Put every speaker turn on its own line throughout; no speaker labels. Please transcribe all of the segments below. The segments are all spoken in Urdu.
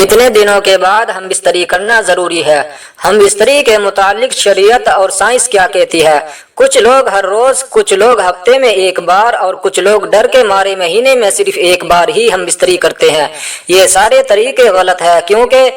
کتنے دنوں کے بعد ہم بستری کرنا ضروری ہے؟ ہم بستری کے متعلق شریعت اور سائنس کیا کہتی ہے؟ کچھ لوگ ہر روز، کچھ لوگ ہفتے میں ایک بار اور کچھ لوگ ڈر کے مارے مہینے میں صرف ایک بار ہی ہم بستری کرتے ہیں۔ یہ سارے طریقے غلط ہیں، کیونکہ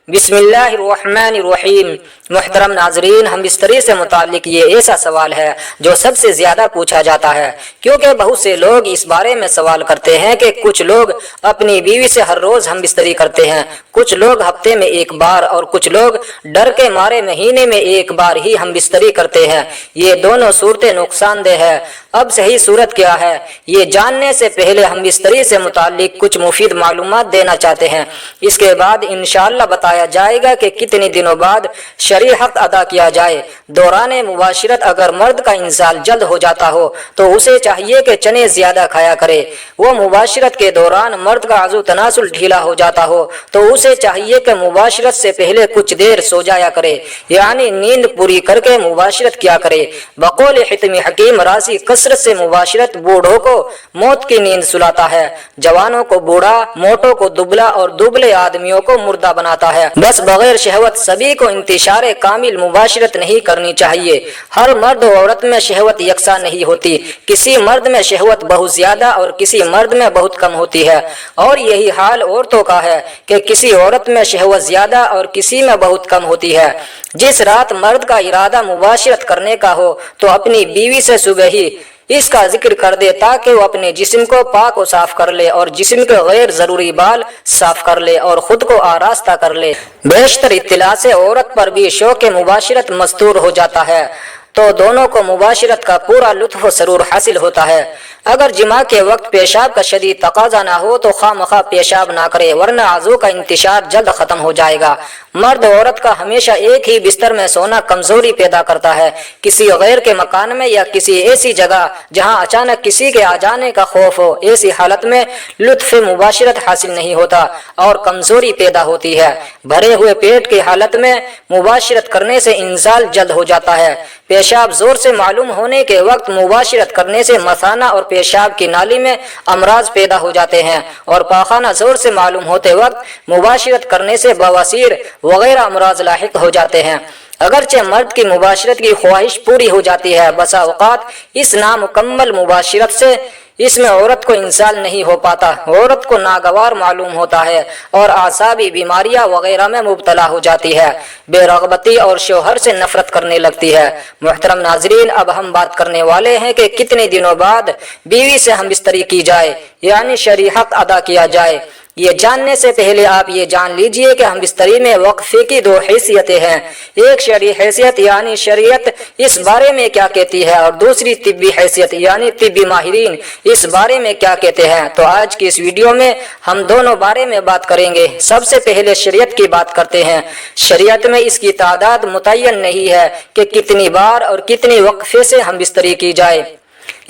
بسم اللہ الرحمن الرحیم۔ محترم ناظرین، ہم بستری سے متعلق یہ ایسا سوال ہے جو سب سے زیادہ پوچھا جاتا ہے، کیونکہ بہت سے لوگ اس بارے میں سوال کرتے ہیں کہ کچھ لوگ اپنی بیوی سے ہر روز ہم بستری کرتے ہیں، کچھ لوگ ہفتے میں ایک بار اور کچھ لوگ ڈر کے مارے مہینے میں ایک بار ہی ہم بستری کرتے ہیں۔ یہ دونوں صورتیں نقصان دہ ہے۔ اب صحیح صورت کیا ہے، یہ جاننے سے پہلے ہم بستری سے متعلق کچھ مفید معلومات دینا چاہتے ہیں۔ اس کے بعد انشاءاللہ بتایا جائے گا کہ کتنے دنوں بعد شرعی حق ادا کیا جائے۔ دوران مباشرت اگر مرد کا انزال جلد ہو جاتا ہو تو اسے چاہیے کہ چنے زیادہ کھایا کرے۔ وہ مباشرت کے دوران مرد کا عضو تناسل ڈھیلا ہو جاتا ہو تو اسے چاہیے کہ مباشرت سے پہلے کچھ دیر سو جایا کرے، یعنی نیند پوری کر کے مباشرت کیا کرے۔ بقول حکیم حکیم راضی، کثرت سے مباشرت بوڑھوں کو موت کی نیند سلاتا ہے، جوانوں کو بوڑھا، موٹوں کو دبلا اور دبلے آدمیوں کو مردہ بناتا ہے۔ بس بغیر شہوت سبھی کو انتشار کامل مباشرت نہیں کرنی چاہیے۔ ہر مرد و عورت میں شہوت یکساں نہیں ہوتی، کسی مرد میں شہوت بہت زیادہ اور کسی مرد میں بہت کم ہوتی ہے، اور یہی حال عورتوں کا ہے کہ کسی عورت میں شہوت زیادہ اور کسی میں بہت کم ہوتی ہے۔ جس رات مرد کا ارادہ مباشرت کرنے کا ہو تو اپنی بیوی سے صبح ہی اس کا ذکر کر دے تاکہ وہ اپنے جسم کو پاک و صاف کر لے اور جسم کے غیر ضروری بال صاف کر لے اور خود کو آراستہ کر لے۔ بیشتر اطلاع سے عورت پر بھی شوق مباشرت مستور ہو جاتا ہے تو دونوں کو مباشرت کا پورا لطف و سرور حاصل ہوتا ہے۔ اگر جماع کے وقت پیشاب کا شدید تقاضا نہ ہو تو خواہ مخواہ پیشاب نہ کرے، ورنہ عضو کا انتشار جلد ختم ہو جائے گا۔ مرد و عورت کا ہمیشہ ایک ہی بستر میں سونا کمزوری پیدا کرتا ہے۔ کسی غیر کے مکان میں یا کسی ایسی جگہ جہاں اچانک کسی کے آ جانے کا خوف ہو، ایسی حالت میں لطف مباشرت حاصل نہیں ہوتا اور کمزوری پیدا ہوتی ہے۔ بھرے ہوئے پیٹ کی حالت میں مباشرت کرنے سے انزال جلد ہو جاتا ہے۔ پیشاب زور سے معلوم ہونے کے وقت مباشرت کرنے سے مثانہ اور پیشاب کی نالی میں امراض پیدا ہو جاتے ہیں، اور پاخانہ زور سے معلوم ہوتے وقت مباشرت کرنے سے بواسیر وغیرہ امراض لاحق ہو جاتے ہیں۔ اگرچہ مرد کی مباشرت کی خواہش پوری ہو جاتی ہے، بسا اوقات اس نامکمل مباشرت سے اس میں عورت کو انزال نہیں ہو پاتا، عورت کو ناگوار معلوم ہوتا ہے اور اعصابی بیماریاں وغیرہ میں مبتلا ہو جاتی ہے، بے رغبتی اور شوہر سے نفرت کرنے لگتی ہے۔ محترم ناظرین، اب ہم بات کرنے والے ہیں کہ کتنے دنوں بعد بیوی سے ہم بستری کی جائے، یعنی شرعی حق ادا کیا جائے۔ یہ جاننے سے پہلے آپ یہ جان لیجئے کہ ہم بستری میں وقفے کی دو حیثیتیں ہیں، ایک شرعی حیثیت یعنی شریعت اس بارے میں کیا کہتی ہے، اور دوسری طبی حیثیت یعنی طبی ماہرین اس بارے میں کیا کہتے ہیں۔ تو آج کی اس ویڈیو میں ہم دونوں بارے میں بات کریں گے۔ سب سے پہلے شریعت کی بات کرتے ہیں۔ شریعت میں اس کی تعداد متعین نہیں ہے کہ کتنی بار اور کتنی وقفے سے ہم بستری کی جائے۔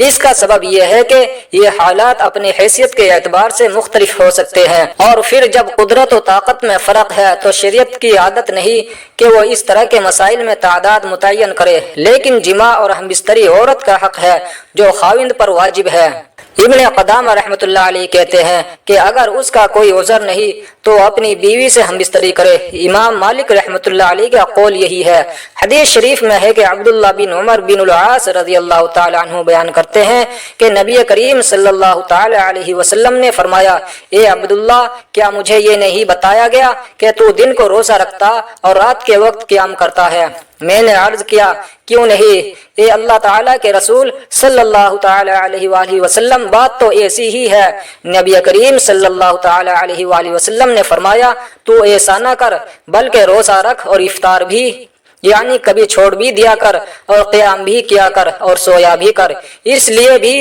اس کا سبب یہ ہے کہ یہ حالات اپنی حیثیت کے اعتبار سے مختلف ہو سکتے ہیں، اور پھر جب قدرت و طاقت میں فرق ہے تو شریعت کی عادت نہیں کہ وہ اس طرح کے مسائل میں تعداد متعین کرے، لیکن جماع اور ہم بستری عورت کا حق ہے جو خاوند پر واجب ہے۔ ابن قدامہ رحمۃ اللہ علیہ کہتے ہیں کہ اگر اس کا کوئی عذر نہیں تو اپنی بیوی سے ہم بستری کرے۔ امام مالک رحمۃ اللہ علیہ کا قول یہی ہے۔ حدیث شریف میں ہے کہ عبداللہ بن عمر بن العاص رضی اللہ تعالی عنہ بیان کرتے ہیں کہ نبی کریم صلی اللہ تعالی علیہ وسلم نے فرمایا، اے عبداللہ، کیا مجھے یہ نہیں بتایا گیا کہ تو دن کو روزہ رکھتا اور رات کے وقت قیام کرتا ہے؟ میں نے عرض کیا، کیوں نہیں اے اللہ تعالیٰ کے رسول صلی اللہ تعالی علیہ وآلہ وسلم، بات تو ایسی ہی ہے۔ نبی کریم صلی اللہ تعالی علیہ وآلہ وسلم نے فرمایا، تو ایسا نہ کر بلکہ روزہ رکھ اور افطار بھی، یعنی کبھی چھوڑ بھی دیا کر اور قیام بھی کیا کر اور سویا بھی کر، اس لیے بھی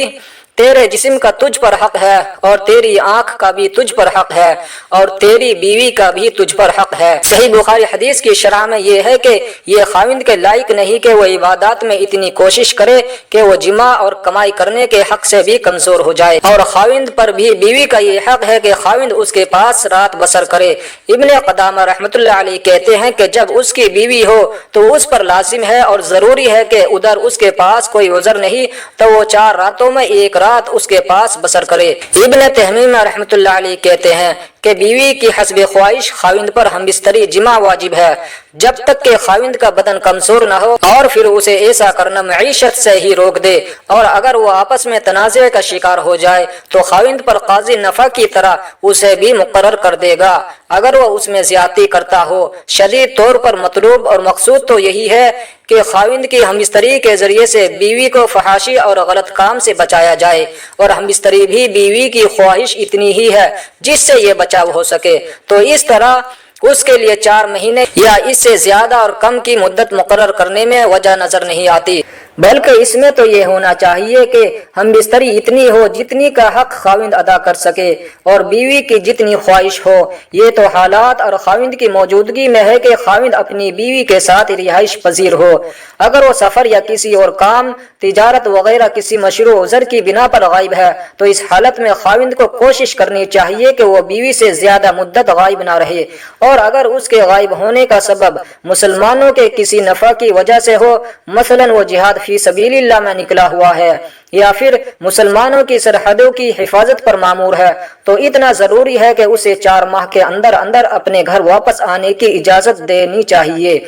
تیرے جسم کا تجھ پر حق ہے اور تیری آنکھ کا بھی تجھ پر حق ہے اور تیری بیوی کا بھی تجھ پر حق ہے۔ صحیح بخاری حدیث کی شرح میں یہ ہے کہ یہ خاوند کے لائق نہیں کہ وہ عبادات میں اتنی کوشش کرے کہ وہ جماع اور کمائی کرنے کے حق سے بھی کمزور ہو جائے، اور خاوند پر بھی بیوی کا یہ حق ہے کہ خاوند اس کے پاس رات بسر کرے۔ ابن قدامہ رحمۃ اللہ علیہ کہتے ہیں کہ جب اس کی بیوی ہو تو اس پر لازم ہے اور ضروری ہے کہ ادھر اس کے پاس کوئی عذر نہیں تو وہ 4 راتوں میں ایک رات اس کے پاس بسر کرے۔ ابن تیمیہ رحمۃ اللہ علیہ کہتے ہیں کہ بیوی کی حسب خواہش خاوند پر ہم بستری جماع واجب ہے جب تک کہ خاوند کا بدن کمزور نہ ہو، اور پھر اسے ایسا کرنا معیشت سے ہی روک دے، اور اگر وہ آپس میں تنازع کا شکار ہو جائے تو خاوند پر قاضی نفع کی طرح اسے بھی مقرر کر دے گا اگر وہ اس میں زیادتی کرتا ہو۔ شدید طور پر مطلوب اور مقصود تو یہی ہے کہ خاوند کی ہم بستری کے ذریعے سے بیوی کو فحاشی اور غلط کام سے بچایا جائے، اور ہم بستری بھی بیوی کی خواہش اتنی ہی ہے جس سے یہ بچاؤ ہو سکے، تو اس طرح اس کے لیے 4 مہینے یا اس سے زیادہ اور کم کی مدت مقرر کرنے میں وجہ نظر نہیں آتی، بلکہ اس میں تو یہ ہونا چاہیے کہ ہم بستری اتنی ہو جتنی کا حق خاوند ادا کر سکے اور بیوی کی جتنی خواہش ہو۔ یہ تو حالات اور خاوند کی موجودگی میں ہے کہ خاوند اپنی بیوی کے ساتھ رہائش پذیر ہو۔ اگر وہ سفر یا کسی اور کام، تجارت وغیرہ کسی مشروع عذر کی بنا پر غائب ہے تو اس حالت میں خاوند کو کوشش کرنی چاہیے کہ وہ بیوی سے زیادہ مدت غائب نہ رہے، اور اگر اس کے غائب ہونے کا سبب مسلمانوں کے کسی نفع کی وجہ سے ہو، مثلا وہ جہاد فی سبیل اللہ میں نکلا ہوا ہے یا پھر مسلمانوں کی سرحدوں کی حفاظت پر مامور ہے، تو اتنا ضروری ہے کہ اسے 4 ماہ کے اندر اندر اپنے گھر واپس آنے کی اجازت دینی چاہیے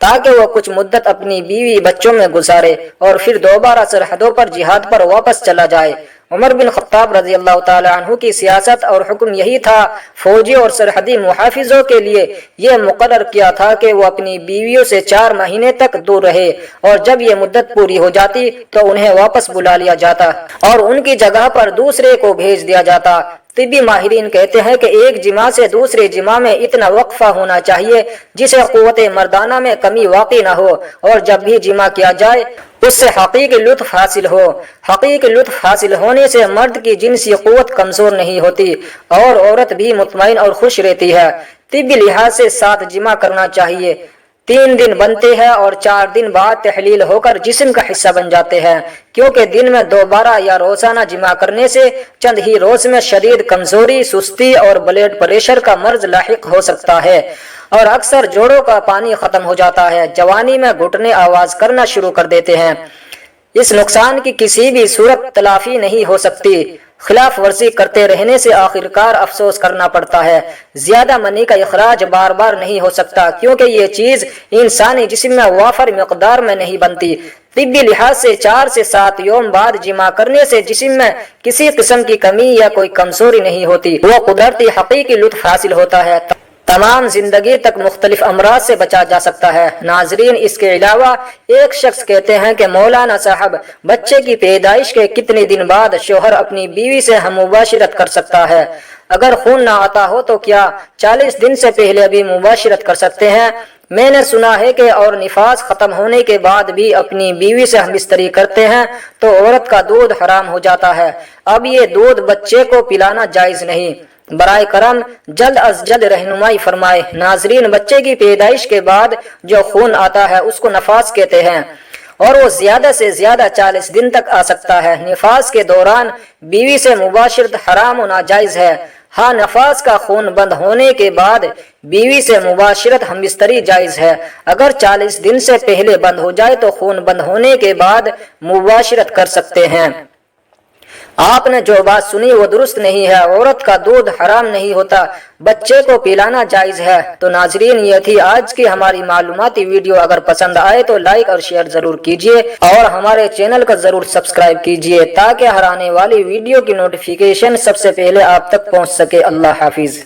تاکہ وہ کچھ مدت اپنی بیوی بچوں میں گزارے اور پھر دوبارہ سرحدوں پر جہاد پر واپس چلا جائے۔ عمر بن خطاب رضی اللہ تعالی عنہ کی سیاست اور حکم یہی تھا، فوجی اور سرحدی محافظوں کے لیے یہ مقرر کیا تھا کہ وہ اپنی بیویوں سے 4 مہینے تک دور رہے، اور جب یہ مدت پوری ہو جاتی تو انہیں واپس بلا لیا جاتا اور ان کی جگہ پر دوسرے کو بھیج دیا جاتا۔ طبی ماہرین کہتے ہیں کہ ایک جماع سے دوسرے جماع میں اتنا وقفہ ہونا چاہیے جسے قوت مردانہ میں کمی واقع نہ ہو، اور جب بھی جماع کیا جائے اس سے حقیقی لطف حاصل ہو۔ حقیقی لطف حاصل ہونے سے مرد کی جنسی قوت کمزور نہیں ہوتی اور عورت بھی مطمئن اور خوش رہتی ہے۔ طبی لحاظ سے 7 جماع کرنا چاہیے، 3 دن بنتے ہیں اور 4 دن بعد تحلیل ہو کر جسم کا حصہ بن جاتے ہیں، کیونکہ دن میں 2 بار یا روزانہ جماع کرنے سے چند ہی روز میں شدید کمزوری، سستی اور بلڈ پریشر کا مرض لاحق ہو سکتا ہے، اور اکثر جوڑوں کا پانی ختم ہو جاتا ہے، جوانی میں گھٹنے آواز کرنا شروع کر دیتے ہیں۔ اس نقصان کی کسی بھی صورت تلافی نہیں ہو سکتی، خلاف ورزی کرتے رہنے سے آخرکار افسوس کرنا پڑتا ہے۔ زیادہ منی کا اخراج بار بار نہیں ہو سکتا کیونکہ یہ چیز انسانی جسم میں وافر مقدار میں نہیں بنتی۔ طبی لحاظ سے 4 سے 7 یوم بعد جماع کرنے سے جسم میں کسی قسم کی کمی یا کوئی کمزوری نہیں ہوتی، وہ قدرتی حقیقی لطف حاصل ہوتا ہے، تمام زندگی تک مختلف امراض سے بچا جا سکتا ہے۔ ناظرین، اس کے علاوہ ایک شخص کہتے ہیں کہ مولانا صاحب، بچے کی پیدائش کے کتنے دن بعد شوہر اپنی بیوی سے ہم مباشرت کر سکتا ہے؟ اگر خون نہ آتا ہو تو کیا 40 دن سے پہلے بھی مباشرت کر سکتے ہیں؟ میں نے سنا ہے کہ اور نفاس ختم ہونے کے بعد بھی اپنی بیوی سے ہم بستری کرتے ہیں تو عورت کا دودھ حرام ہو جاتا ہے۔ اب یہ دودھ بچے کو پلانا جائز نہیں، برائے کرم جلد از جلد رہنمائی فرمائے۔ ناظرین، بچے کی پیدائش کے بعد جو خون آتا ہے اس کو نفاس کہتے ہیں، اور وہ زیادہ سے زیادہ 40 دن تک آ سکتا ہے۔ نفاس کے دوران بیوی سے مباشرت حرام و ناجائز ہے۔ ہاں، نفاس کا خون بند ہونے کے بعد بیوی سے مباشرت ہم بستری جائز ہے۔ اگر 40 دن سے پہلے بند ہو جائے تو خون بند ہونے کے بعد مباشرت کر سکتے ہیں۔ آپ نے جو بات سنی وہ درست نہیں ہے، عورت کا دودھ حرام نہیں ہوتا، بچے کو پلانا جائز ہے۔ تو ناظرین، یہ تھی آج کی ہماری معلوماتی ویڈیو۔ اگر پسند آئے تو لائک اور شیئر ضرور کیجیے اور ہمارے چینل کو ضرور سبسکرائب کیجیے تاکہ ہر آنے والی ویڈیو کی نوٹیفیکیشن سب سے پہلے آپ تک پہنچ سکے۔ اللہ حافظ۔